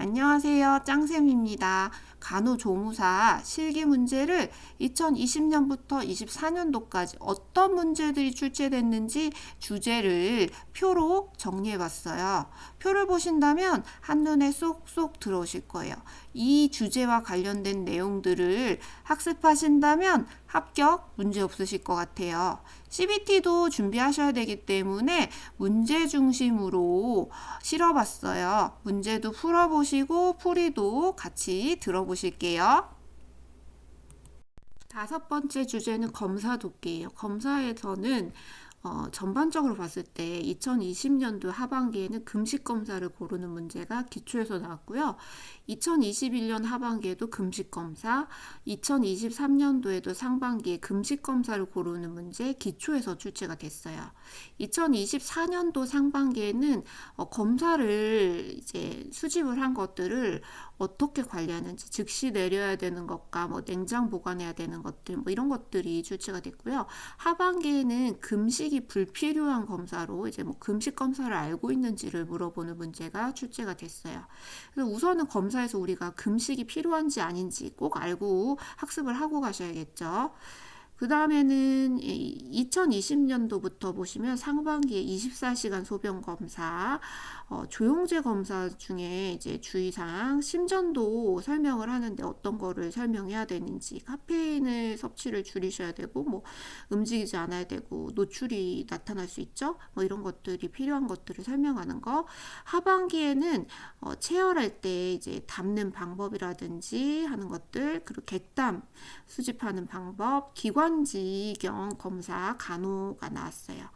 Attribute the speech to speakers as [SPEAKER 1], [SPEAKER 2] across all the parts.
[SPEAKER 1] 안녕하세요. 짱쌤입니다. 간호조무사 실기 문제를 2020년부터 24년도까지 어떤 문제들이 출제됐는지 주제를 표로 정리해 봤어요. 표를 보신다면 한눈에 쏙쏙 들어오실 거예요. 이 주제와 관련된 내용들을 학습하신다면 합격 문제 없으실 것 같아요. CBT도 준비하셔야 되기 때문에 문제 중심으로 실어봤어요. 문제도 풀어보시고 풀이도 같이 들어보실게요. 다섯 번째 주제는 검사 돕기예요. 검사에서는 전반적으로 봤을 때 2020년도 하반기에는 금식 검사를 고르는 문제가 기초에서 나왔고요. 2021년 하반기에도 금식 검사, 2023년도에도 상반기에 금식 검사를 고르는 문제 기초에서 출제가 됐어요. 2024년도 상반기에는 검사를 이제 수집을 한 것들을 어떻게 관리하는지, 즉시 내려야 되는 것과 뭐 냉장 보관해야 되는 것들, 뭐 이런 것들이 출제가 됐고요. 하반기에는 금식이 불필요한 검사로 이제 뭐 금식 검사를 알고 있는지를 물어보는 문제가 출제가 됐어요. 그래서 우선은 검사에서 우리가 금식이 필요한지 아닌지 꼭 알고 학습을 하고 가셔야겠죠. 그 다음에는 2020년도부터 보시면 상반기에 24시간 소변 검사, 조영제 검사 중에 이제 주의사항, 심전도 설명을 하는데 어떤 거를 설명해야 되는지, 카페인을 섭취를 줄이셔야 되고, 뭐 움직이지 않아야 되고, 노출이 나타날 수 있죠. 뭐 이런 것들이 필요한 것들을 설명하는 거. 하반기에는 체열할 때 이제 담는 방법이라든지 하는 것들, 그리고 객담 수집하는 방법, 기관지경 검사 간호가 나왔어요.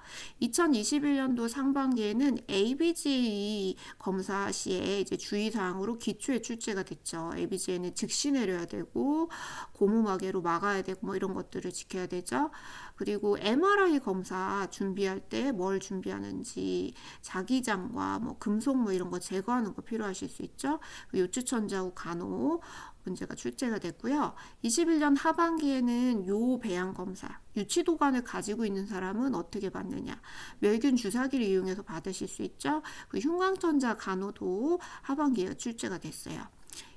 [SPEAKER 1] 2021년도 상반기에는 ABG 검사 시에 이제 주의사항으로 기초에 출제가 됐죠. ABG에는 즉시 내려야 되고 고무마개로 막아야 되고 뭐 이런 것들을 지켜야 되죠. 그리고 MRI 검사 준비할 때 뭘 준비하는지, 자기장과 뭐 금속 뭐 이런 거 제거하는 거 필요하실 수 있죠. 요추천자후 간호 문제가 출제가 됐고요. 21년 하반기에는 요 배양 검사, 유치도관을 가지고 있는 사람은 어떻게 받느냐, 멸균 주사기를 이용해서 받으실 수 있죠. 그 흉광천자 간호도 하반기에 출제가 됐어요.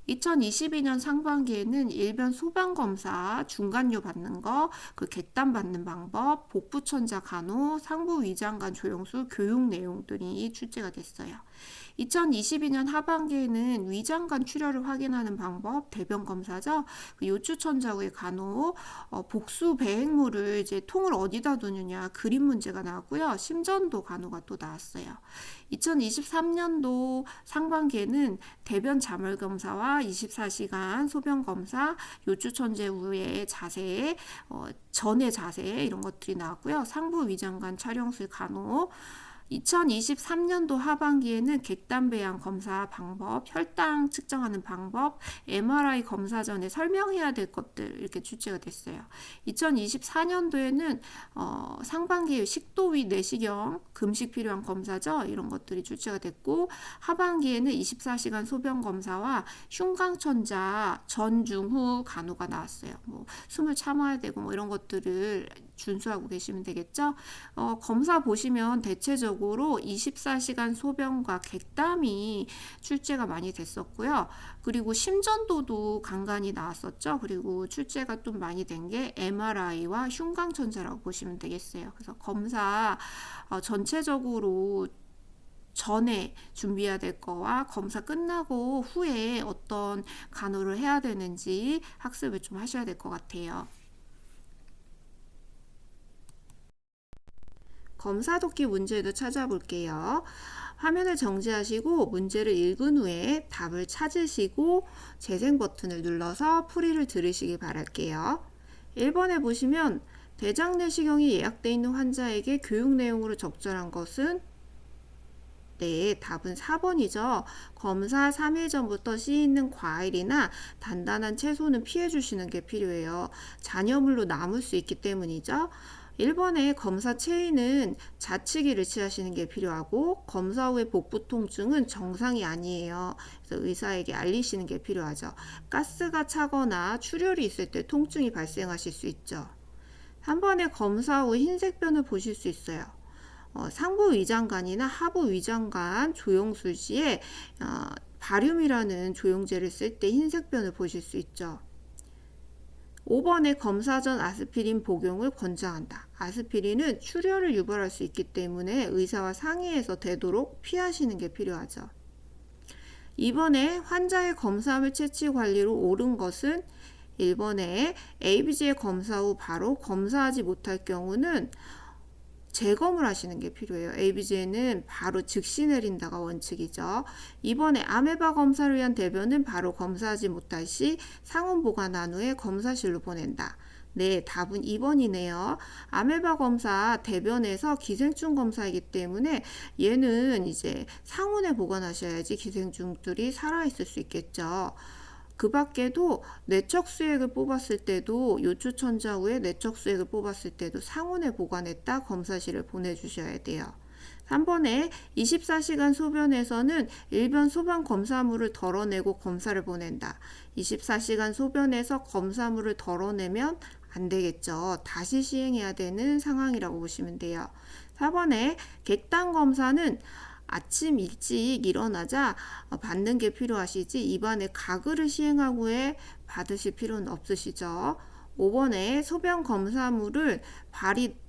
[SPEAKER 1] 2022년 상반기에는 일변 소변검사 중간료 받는 거, 그 객단 받는 방법, 복부천자 간호, 상부 위장관 조영술 교육 내용들이 출제가 됐어요. 2022년 하반기에는 위장관 출혈을 확인하는 방법, 대변 검사죠. 그 요추천자후의 간호, 복수 배행물을 이제 통을 어디다 두느냐 그림 문제가 나왔고요. 심전도 간호가 또 나왔어요. 2023년도 상반기에는 대변 자물 검사와 24시간 소변 검사, 요추천제 후의 자세, 전의 자세 이런 것들이 나왔고요. 상부 위장관 촬영술 간호, 2023년도 하반기에는 객단 배양 검사 방법, 혈당 측정하는 방법, MRI 검사 전에 설명해야 될 것들 이렇게 출제가 됐어요. 2024년도에는 상반기에 식도 위 내시경, 금식 필요한 검사죠. 이런 것들이 출제가 됐고, 하반기에는 24시간 소변 검사와 흉광천자 전, 중, 후 간호가 나왔어요. 뭐 숨을 참아야 되고 뭐 이런 것들을 준수하고 계시면 되겠죠. 검사 보시면 대체적으로 24시간 소변과 객담이 출제가 많이 됐었고요. 그리고 심전도도 간간히 나왔었죠. 그리고 출제가 좀 많이 된 게 MRI와 흉광천자라고 보시면 되겠어요. 그래서 검사 전체적으로 전에 준비해야 될 거와 검사 끝나고 후에 어떤 간호를 해야 되는지 학습을 좀 하셔야 될 것 같아요. 검사 돕기 문제도 찾아볼게요. 화면을 정지하시고 문제를 읽은 후에 답을 찾으시고 재생 버튼을 눌러서 풀이를 들으시기 바랄게요. 1번에 보시면 대장 내시경이 예약되어 있는 환자에게 교육 내용으로 적절한 것은? 네, 답은 4번이죠. 검사 3일 전부터 씨 있는 과일이나 단단한 채소는 피해 주시는 게 필요해요. 잔여물로 남을 수 있기 때문이죠. 1번에 검사 체위는 자치기를 취하시는 게 필요하고, 검사 후의 복부 통증은 정상이 아니에요. 그래서 의사에게 알리시는 게 필요하죠. 가스가 차거나 출혈이 있을 때 통증이 발생하실 수 있죠. 3번에 검사 후 흰색변을 보실 수 있어요. 상부 위장관이나 하부 위장관 조영술 시에 바륨이라는 조영제를 쓸 때 흰색 변을 보실 수 있죠. 5번에 검사 전 아스피린 복용을 권장한다. 아스피린은 출혈을 유발할 수 있기 때문에 의사와 상의해서 되도록 피하시는 게 필요하죠. 2번에 환자의 검사물 채취 관리로 옳은 것은 1번에 ABG의 검사 후 바로 검사하지 못할 경우는 재검을 하시는 게 필요해요. ABG는 바로 즉시 내린다가 원칙이죠. 2번에 아메바 검사를 위한 대변은 바로 검사하지 못할 시 상온 보관한 후에 검사실로 보낸다. 네, 답은 2번이네요. 아메바 검사 대변에서 기생충 검사이기 때문에 얘는 이제 상온에 보관하셔야지 기생충들이 살아있을 수 있겠죠. 그 밖에도 내척수액을 뽑았을 때도 요추천자 후에 내척수액을 뽑았을 때도 상온에 보관했다 검사실을 보내주셔야 돼요. 3번에 24시간 소변에서는 일변 소변 검사물을 덜어내고 검사를 보낸다. 24시간 소변에서 검사물을 덜어내면 안 되겠죠. 다시 시행해야 되는 상황이라고 보시면 돼요. 4번에 객단 검사는 아침 일찍 일어나자 받는 게 필요하시지 입안에 가글을 시행한 후에 받으실 필요는 없으시죠. 5번에 소변 검사물을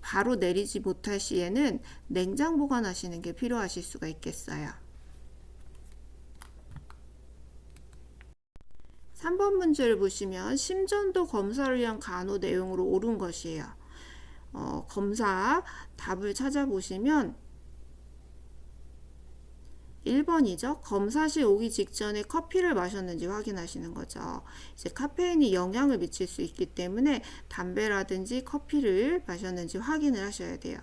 [SPEAKER 1] 바로 내리지 못할 시에는 냉장 보관하시는 게 필요하실 수가 있겠어요. 3번 문제를 보시면 심전도 검사를 위한 간호 내용으로 옳은 것이에요. 검사 답을 찾아보시면 1번이죠. 검사실 오기 직전에 커피를 마셨는지 확인하시는 거죠. 이제 카페인이 영향을 미칠 수 있기 때문에 담배라든지 커피를 마셨는지 확인을 하셔야 돼요.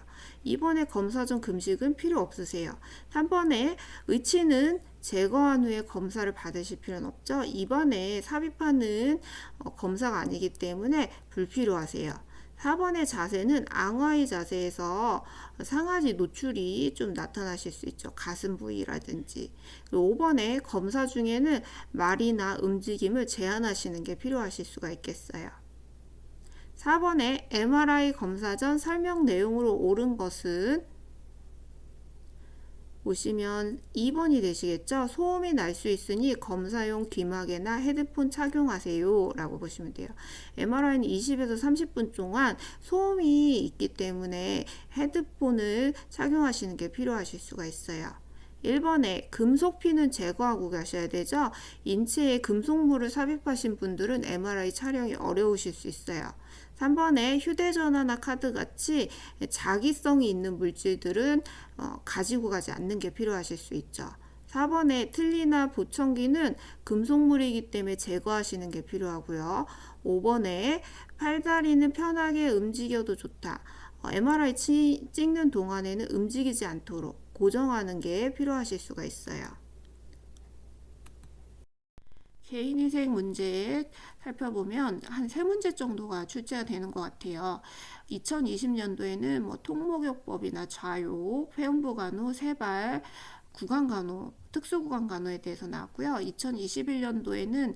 [SPEAKER 1] 2번에 검사 전 금식은 필요 없으세요. 3번에 의치는 제거한 후에 검사를 받으실 필요는 없죠. 2번에 삽입하는 검사가 아니기 때문에 불필요하세요. 4번의 자세는 앙화의 자세에서 상하지 노출이 좀 나타나실 수 있죠. 가슴 부위라든지. 5번에 검사 중에는 말이나 움직임을 제한하시는 게 필요하실 수가 있겠어요. 4번에 MRI 검사 전 설명 내용으로 옳은 것은 보시면 2번이 되시겠죠. 소음이 날 수 있으니 검사용 귀마개나 헤드폰 착용하세요 라고 보시면 돼요. MRI는 20에서 30분 동안 소음이 있기 때문에 헤드폰을 착용하시는 게 필요하실 수가 있어요. 1번에 금속피는 제거하고 가셔야 되죠. 인체에 금속물을 삽입하신 분들은 MRI 촬영이 어려우실 수 있어요. 3번에 휴대전화나 카드같이 자기성이 있는 물질들은 가지고 가지 않는 게 필요하실 수 있죠. 4번에 틀니나 보청기는 금속물이기 때문에 제거하시는 게 필요하고요. 5번에 팔다리는 편하게 움직여도 좋다. MRI 찍는 동안에는 움직이지 않도록 고정하는 게 필요하실 수가 있어요. 개인위생 문제 살펴보면 한 3문제 정도가 출제가 되는 것 같아요. 2020년도에는 뭐 통목욕법이나 좌욕, 회음부간호, 세발, 구강간호, 특수구강간호에 대해서 나왔고요. 2021년도에는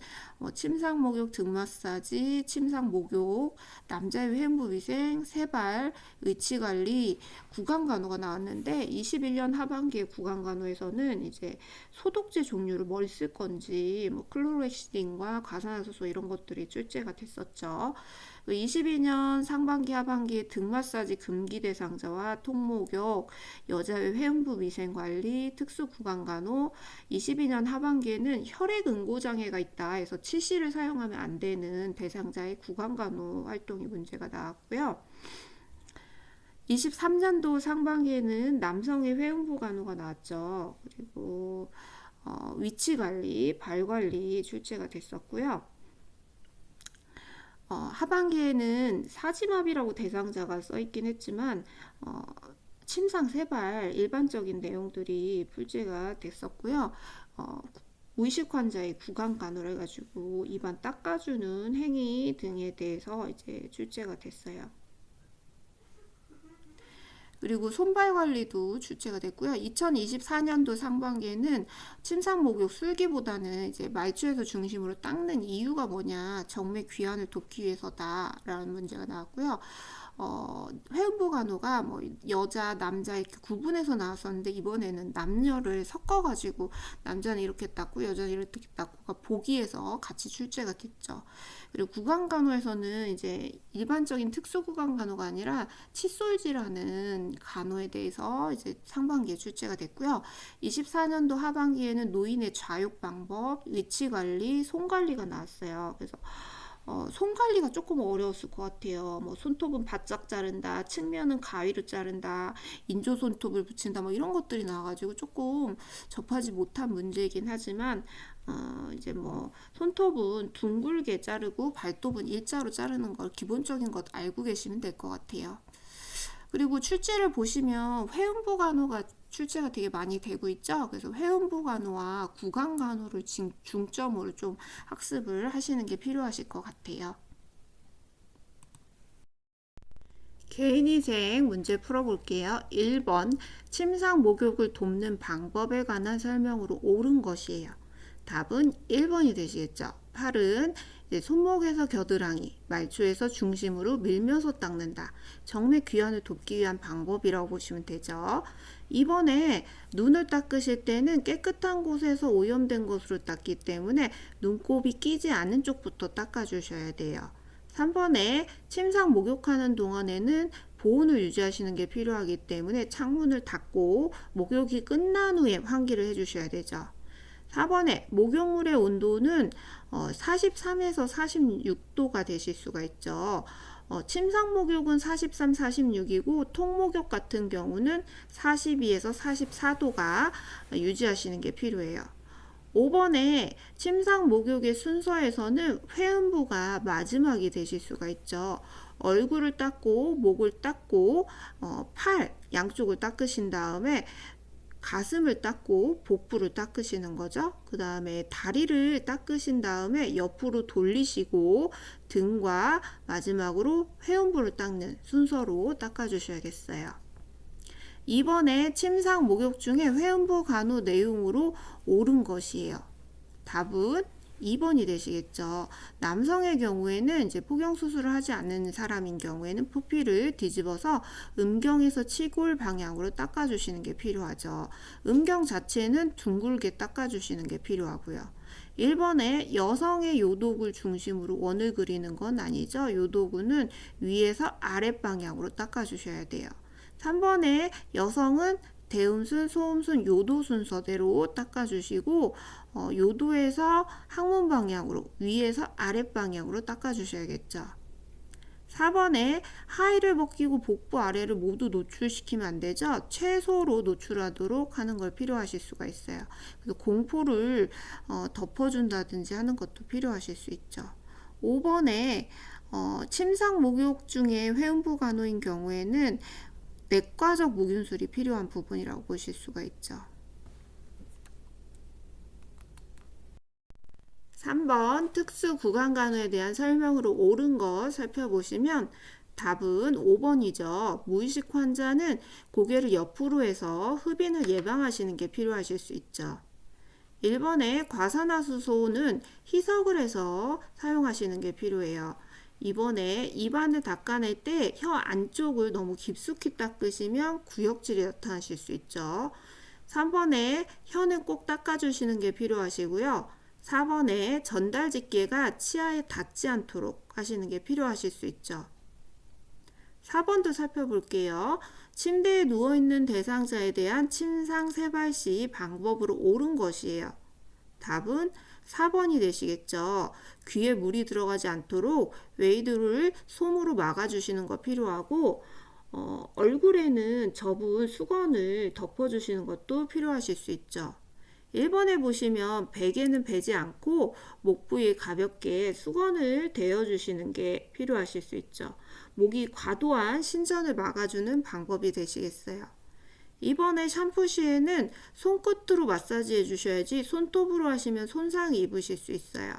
[SPEAKER 1] 침상목욕, 등마사지, 침상목욕, 남자의 회음부위생, 세발, 의치관리, 구강간호가 나왔는데 21년 하반기에 구강간호에서는 이제 소독제 종류를 뭘 쓸 건지 뭐 클로로엑시딘과 과산화수소 이런 것들이 출제가 됐었죠. 22년 상반기 하반기에 등마사지 금기 대상자와 통목욕, 여자의 회음부 위생관리, 특수구강간호, 22년 하반기에는 혈액응고장애가 있다 해서 치실을 사용하면 안 되는 대상자의 구강간호 활동이 문제가 나왔고요. 23년도 상반기에는 남성의 회음부 간호가 나왔죠. 그리고 위치관리, 발관리 출제가 됐었고요. 하반기에는 사지마비라고 대상자가 써있긴 했지만 침상 세발 일반적인 내용들이 출제가 됐었고요. 무의식 환자의 구강 간호를 해가지고 입안 닦아주는 행위 등에 대해서 이제 출제가 됐어요. 그리고 손발 관리도 출제가 됐고요. 2024년도 상반기에는 침상 목욕 술기보다는 이제 말초에서 중심으로 닦는 이유가 뭐냐, 정맥 귀환을 돕기 위해서다라는 문제가 나왔고요. 회음부 간호가 뭐 여자, 남자 이렇게 구분해서 나왔었는데 이번에는 남녀를 섞어가지고 남자는 이렇게 닦고 여자는 이렇게 닦고가 보기에서 같이 출제가 됐죠. 그리고 구강간호에서는 이제 일반적인 특수구강간호가 아니라 칫솔질하는 간호에 대해서 이제 상반기에 출제가 됐고요. 24년도 하반기에는 노인의 좌욕 방법, 위치 관리, 손 관리가 나왔어요. 그래서 손 관리가 조금 어려웠을 것 같아요. 뭐 손톱은 바짝 자른다, 측면은 가위로 자른다, 인조 손톱을 붙인다, 뭐 이런 것들이 나와가지고 조금 접하지 못한 문제이긴 하지만 이제 뭐 손톱은 둥글게 자르고 발톱은 일자로 자르는 걸 기본적인 것 알고 계시면 될 것 같아요. 그리고 출제를 보시면 회음부 간호가 출제가 되게 많이 되고 있죠. 그래서 회음부 간호와 구강 간호를 중점으로 좀 학습을 하시는 게 필요하실 것 같아요. 개인위생 문제 풀어볼게요. 1번 침상 목욕을 돕는 방법에 관한 설명으로 옳은 것이에요. 답은 1번이 되시겠죠. 8은 손목에서 겨드랑이, 말초에서 중심으로 밀면서 닦는다. 정맥 귀환을 돕기 위한 방법이라고 보시면 되죠. 이번에 눈을 닦으실 때는 깨끗한 곳에서 오염된 것으로 닦기 때문에 눈곱이 끼지 않는 쪽부터 닦아주셔야 돼요. 3번에 침상 목욕하는 동안에는 보온을 유지하시는 게 필요하기 때문에 창문을 닫고 목욕이 끝난 후에 환기를 해주셔야 되죠. 4번에 목욕물의 온도는 43에서 46도가 되실 수가 있죠. 침상 목욕은 43, 46이고 통목욕 같은 경우는 42에서 44도가 유지하시는 게 필요해요. 5번에 침상 목욕의 순서에서는 회음부가 마지막이 되실 수가 있죠. 얼굴을 닦고 목을 닦고 팔 양쪽을 닦으신 다음에 가슴을 닦고 복부를 닦으시는 거죠. 그 다음에 다리를 닦으신 다음에 옆으로 돌리시고 등과 마지막으로 회음부를 닦는 순서로 닦아주셔야겠어요. 이번에 침상 목욕 중에 회음부 간호 내용으로 옳은 것이에요. 답은 2번이 되시겠죠. 남성의 경우에는 이제 포경 수술을 하지 않는 사람인 경우에는 포피를 뒤집어서 음경에서 치골 방향으로 닦아주시는 게 필요하죠. 음경 자체는 둥글게 닦아주시는 게 필요하고요. 1번에 여성의 요도구를 중심으로 원을 그리는 건 아니죠. 요도구는 위에서 아랫 방향으로 닦아주셔야 돼요. 3번에 여성은 대음순, 소음순, 요도 순서대로 닦아주시고 요도에서 항문 방향으로 위에서 아랫 방향으로 닦아주셔야겠죠. 4번에 하의를 벗기고 복부 아래를 모두 노출시키면 안 되죠. 최소로 노출하도록 하는 걸 필요하실 수가 있어요. 그래서 공포를 덮어준다든지 하는 것도 필요하실 수 있죠. 5번에 침상 목욕 중에 회음부 간호인 경우에는 내과적 묵윤술이 필요한 부분이라고 보실 수가 있죠. 3번 특수 구강 간호에 대한 설명으로 옳은 것 살펴보시면 답은 5번이죠. 무의식 환자는 고개를 옆으로 해서 흡인을 예방하시는 게 필요하실 수 있죠. 1번에 과산화수소는 희석을 해서 사용하시는 게 필요해요. 이번에 입안을 닦아낼 때 혀 안쪽을 너무 깊숙이 닦으시면 구역질이 나타나실 수 있죠. 3번에 혀는 꼭 닦아주시는 게 필요하시고요. 4번에 전달집게가 치아에 닿지 않도록 하시는 게 필요하실 수 있죠. 4번도 살펴볼게요. 침대에 누워있는 대상자에 대한 침상 세발시 방법으로 옳은 것이에요. 답은 4번이 되시겠죠. 귀에 물이 들어가지 않도록 웨이드를 솜으로 막아주시는 거 필요하고 얼굴에는 접은 수건을 덮어주시는 것도 필요하실 수 있죠. 1번에 보시면 베개는 베지 않고 목 부위에 가볍게 수건을 대어주시는 게 필요하실 수 있죠. 목이 과도한 신전을 막아주는 방법이 되시겠어요. 이번에 샴푸 시에는 손끝으로 마사지 해주셔야지 손톱으로 하시면 손상이 입으실 수 있어요.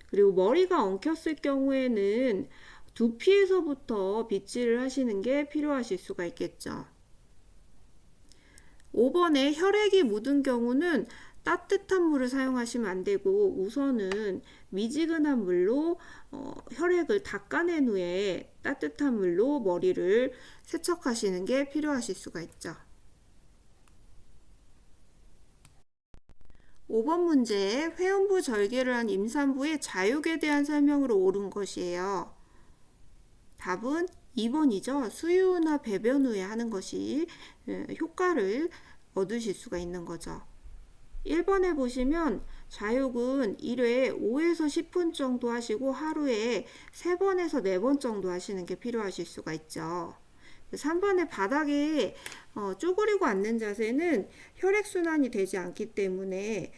[SPEAKER 1] 그리고 머리가 엉켰을 경우에는 두피에서부터 빗질을 하시는 게 필요하실 수가 있겠죠. 5번에 혈액이 묻은 경우는 따뜻한 물을 사용하시면 안 되고 우선은 미지근한 물로 혈액을 닦아낸 후에 따뜻한 물로 머리를 세척하시는 게 필요하실 수가 있죠. 5번 문제, 회음부 절개를 한 임산부의 자육에 대한 설명으로 옳은 것이에요. 답은 2번이죠. 수유 후나 배변 후에 하는 것이 효과를 얻으실 수가 있는 거죠. 1번에 보시면 자육은 1회에 5에서 10분 정도 하시고 하루에 3번에서 4번 정도 하시는 게 필요하실 수가 있죠. 3번에 바닥에 쪼그리고 앉는 자세는 혈액순환이 되지 않기 때문에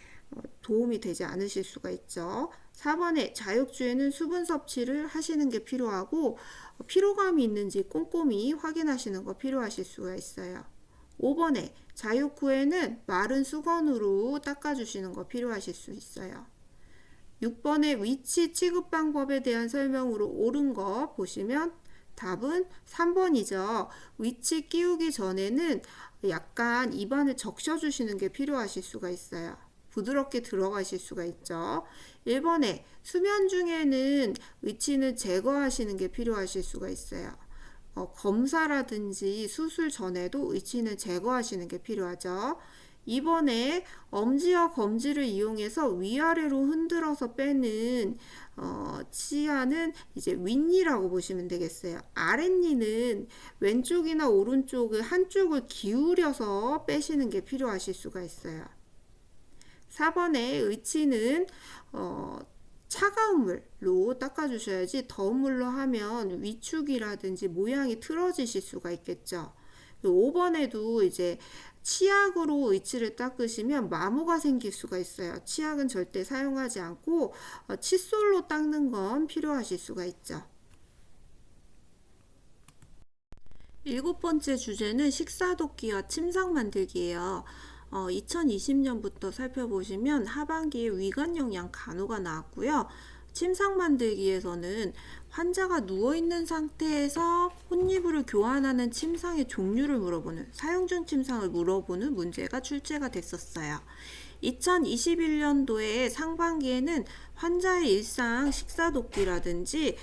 [SPEAKER 1] 도움이 되지 않으실 수가 있죠. 4번에 자육주에는 수분 섭취를 하시는 게 필요하고 피로감이 있는지 꼼꼼히 확인하시는 거 필요하실 수가 있어요. 5번에 자육 후에는 마른 수건으로 닦아주시는 거 필요하실 수 있어요. 6번에 위치 취급 방법에 대한 설명으로 옳은 거 보시면 답은 3번이죠. 위치 끼우기 전에는 약간 입안을 적셔주시는 게 필요하실 수가 있어요. 부드럽게 들어가실 수가 있죠. 1번에 수면 중에는 위치는 제거하시는 게 필요하실 수가 있어요. 검사라든지 수술 전에도 위치는 제거하시는 게 필요하죠. 2번에 엄지와 검지를 이용해서 위아래로 흔들어서 빼는 치아는 이제 윗니라고 보시면 되겠어요. 아랫니는 왼쪽이나 오른쪽을 한쪽을 기울여서 빼시는 게 필요하실 수가 있어요. 4번에 의치는 차가운 물로 닦아주셔야지 더운 물로 하면 위축이라든지 모양이 틀어지실 수가 있겠죠. 5번에도 이제 치약으로 의치를 닦으시면 마모가 생길 수가 있어요. 치약은 절대 사용하지 않고 칫솔로 닦는 건 필요하실 수가 있죠. 7번째 주제는 식사도끼와 침상 만들기예요. 2020년부터 살펴보시면 하반기에 위관영양 간호가 나왔고요. 침상 만들기에서는 환자가 누워있는 상태에서 혼이불을 교환하는 침상의 종류를 물어보는, 사용 중 침상을 물어보는 문제가 출제가 됐었어요. 2021년도에 상반기에는 환자의 일상 식사도끼라든지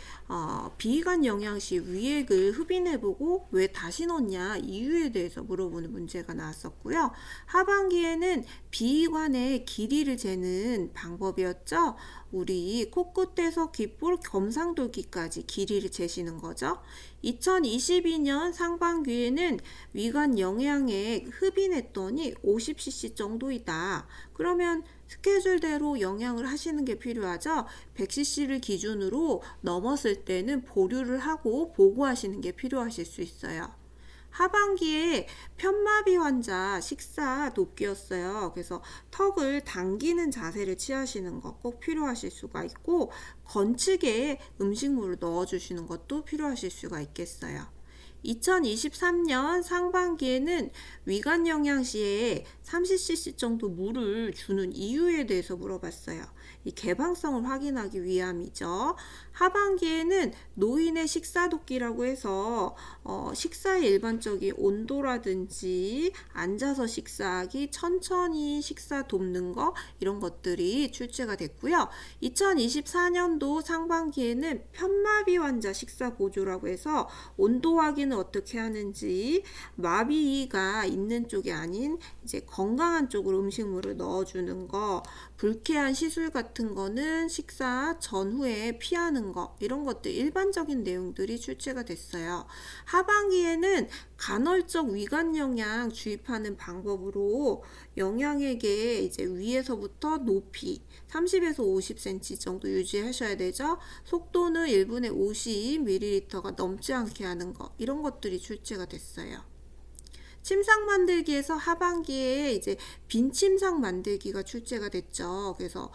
[SPEAKER 1] 비위관 영양 시 위액을 흡인해보고 왜 다시 넣냐 이유에 대해서 물어보는 문제가 나왔었고요. 하반기에는 비위관의 길이를 재는 방법이었죠. 우리 코끝에서 귓볼 겸상돌기까지 길이를 재시는 거죠. 2022년 상반기에는 위관 영양액 흡인했더니 50cc 정도이다. 그러면 스케줄대로 영양을 하시는 게 필요하죠. 100cc를 기준으로 넘었을 때는 보류를 하고 보고하시는 게 필요하실 수 있어요. 하반기에 편마비 환자 식사 돕기였어요. 그래서 턱을 당기는 자세를 취하시는 거 꼭 필요하실 수가 있고 건측에 음식물을 넣어주시는 것도 필요하실 수가 있겠어요. 2023년 상반기에는 위관 영양 시에 30cc 정도 물을 주는 이유에 대해서 물어봤어요. 이 개방성을 확인하기 위함이죠. 하반기에는 노인의 식사도끼라고 해서 식사의 일반적인 온도라든지 앉아서 식사하기, 천천히 식사 돕는 거 이런 것들이 출제가 됐고요. 2024년도 상반기에는 편마비 환자 식사 보조라고 해서 온도 확인을 어떻게 하는지 마비가 있는 쪽이 아닌 이제 건강한 쪽으로 음식물을 넣어주는 거, 불쾌한 시술 같은 거는 식사 전후에 피하는 거 이런 것들 일반적인 내용들이 출제가 됐어요. 하반기에는 간헐적 위관 영양 주입하는 방법으로 영양액의 이제 위에서부터 높이 30에서 50cm 정도 유지하셔야 되죠. 속도는 1분에 50ml가 넘지 않게 하는 거 이런 것들이 출제가 됐어요. 침상 만들기에서 하반기에 이제 빈 침상 만들기가 출제가 됐죠. 그래서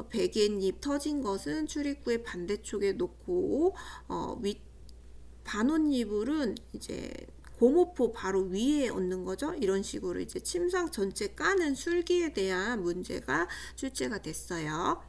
[SPEAKER 1] 베갯잎 터진 것은 출입구의 반대쪽에 놓고 윗 반옷이불은 이제 고무포 바로 위에 얹는 거죠. 이런 식으로 이제 침상 전체 까는 술기에 대한 문제가 출제가 됐어요.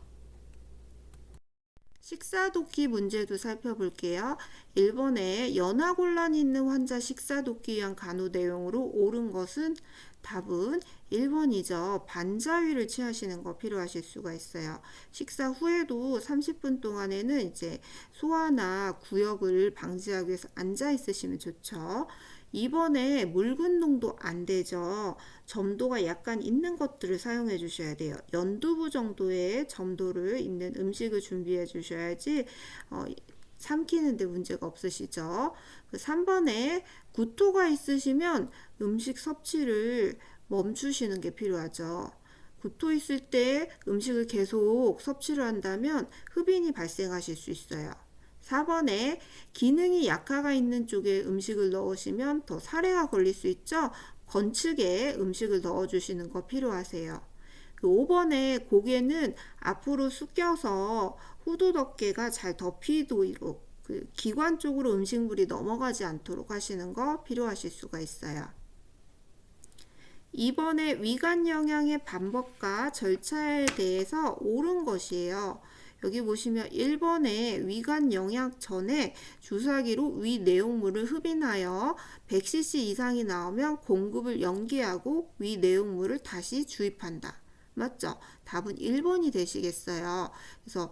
[SPEAKER 1] 식사도끼 문제도 살펴볼게요. 1번에 연화곤란이 있는 환자 식사도끼 위한 간호 내용으로 옳은 것은 답은 1번이죠. 반자위를 취하시는 거 필요하실 수가 있어요. 식사 후에도 30분 동안에는 이제 소화나 구역을 방지하기 위해서 앉아 있으시면 좋죠. 2번에 묽은 안 되죠. 점도가 약간 있는 것들을 사용해 주셔야 돼요. 연두부 정도의 점도를 있는 음식을 준비해 주셔야지 삼키는데 문제가 없으시죠. 3번에 구토가 있으시면 음식 섭취를 멈추시는 게 필요하죠. 구토 있을 때 음식을 계속 섭취를 한다면 흡인이 발생하실 수 있어요. 4번에 기능이 약화가 있는 쪽에 음식을 넣으시면 더 사례가 걸릴 수 있죠. 건축에 음식을 넣어주시는 거 필요하세요. 5번에 고개는 앞으로 숙여서 후두 덮개가 잘 덮이도록 기관 쪽으로 음식물이 넘어가지 않도록 하시는 거 필요하실 수가 있어요. 2번에 위관 영양의 방법과 절차에 대해서 옳은 것이에요. 여기 보시면 1번에 위관 영양 전에 주사기로 위 내용물을 흡인하여 100cc 이상이 나오면 공급을 연기하고 위 내용물을 다시 주입한다. 맞죠? 답은 1번이 되시겠어요. 그래서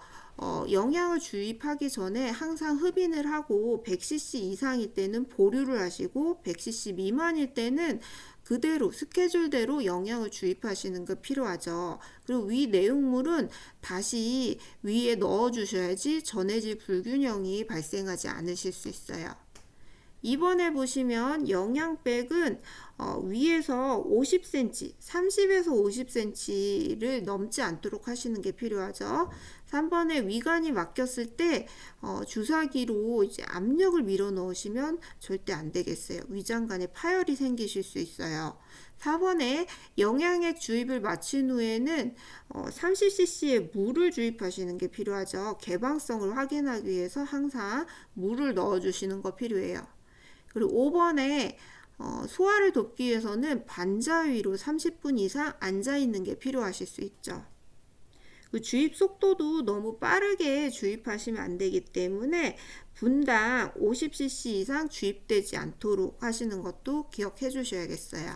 [SPEAKER 1] 영양을 주입하기 전에 항상 흡인을 하고 100cc 이상일 때는 보류를 하시고 100cc 미만일 때는 그대로 스케줄대로 영양을 주입하시는 거 필요하죠. 그리고 위 내용물은 다시 위에 넣어 주셔야지 전해질 불균형이 발생하지 않으실 수 있어요. 2번에 보시면 영양백은 위에서 50cm, 30에서 50cm를 넘지 않도록 하시는 게 필요하죠. 3번에 위관이 막혔을 때 주사기로 이제 압력을 밀어 넣으시면 절대 안 되겠어요. 위장관에 파열이 생기실 수 있어요. 4번에 영양액 주입을 마친 후에는 30cc의 물을 주입하시는 게 필요하죠. 개방성을 확인하기 위해서 항상 물을 넣어주시는 거 필요해요. 그리고 5번에 소화를 돕기 위해서는 반자위로 30분 이상 앉아있는 게 필요하실 수 있죠. 그 주입 속도도 너무 빠르게 주입하시면 안 되기 때문에 분당 50cc 이상 주입되지 않도록 하시는 것도 기억해 주셔야겠어요.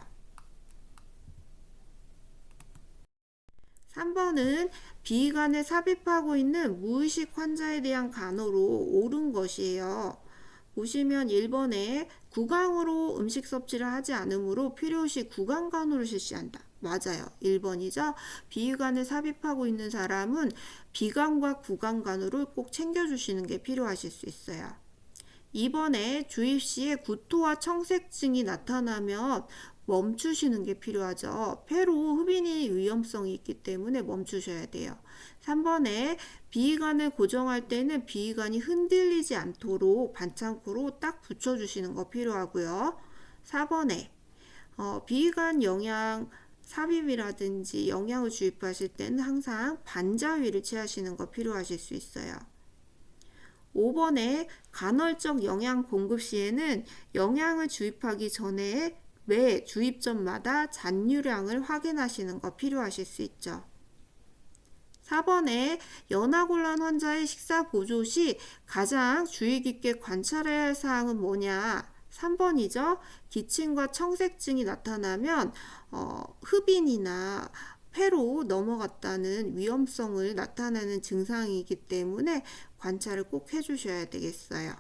[SPEAKER 1] 3번은 비위관에 삽입하고 있는 무의식 환자에 대한 간호로 옳은 것이에요. 보시면 1번에 구강으로 음식 섭취를 하지 않으므로 필요시 구강 간호를 실시한다. 맞아요. 1번이죠. 비위관에 삽입하고 있는 사람은 비강과 구강 간호를 꼭 챙겨주시는 게 필요하실 수 있어요. 2번에 주입 시에 구토와 청색증이 나타나면 멈추시는 게 필요하죠. 폐로 흡인이 위험성이 있기 때문에 멈추셔야 돼요. 3번에 비위관을 고정할 때는 비위관이 흔들리지 않도록 반창고로 딱 붙여주시는 거 필요하고요. 4번에 비위관 영양 삽입이라든지 영양을 주입하실 때는 항상 반자위를 취하시는 거 필요하실 수 있어요. 5번에 간헐적 영양 공급 시에는 영양을 주입하기 전에 매 주입점마다 잔유량을 확인하시는 거 필요하실 수 있죠. 4번에 연하곤란 환자의 식사 보조 시 가장 주의 깊게 관찰해야 할 사항은 뭐냐? 3번이죠. 기침과 청색증이 나타나면 흡인이나 폐로 넘어갔다는 위험성을 나타내는 증상이기 때문에 관찰을 꼭 해주셔야 되겠어요.